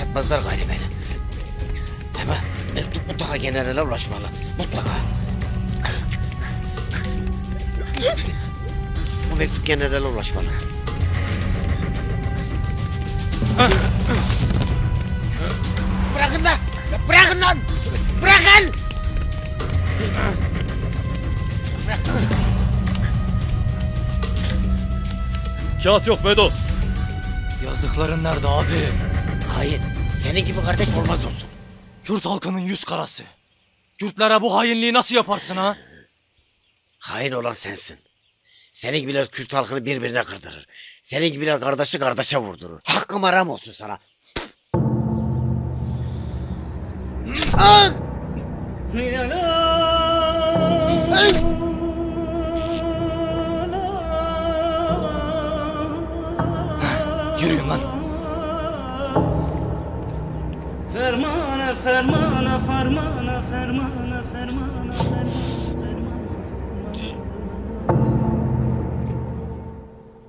yaşatmazlar galiba beni. Ama mektup mutlaka generale ulaşmalı. Mutlaka. Bu mektup generale ulaşmalı. Bırakın da! Bırakın lan! Bırakın! Kağıt yok Bedo. Yazdıkların nerede abi? Hain, senin gibi kardeş olmaz olsun. Kürt halkının yüz karası. Kürtlere bu hainliği nasıl yaparsın ha? Hain olan sensin. Senin gibiler Kürt halkını birbirine kırdırır. Senin gibiler kardeşi kardeşe vurdurur. Hakkım haram olsun sana. Ah! Yürüyün lan. Fermana, fermana, fermana, fermana, fermana, fermana.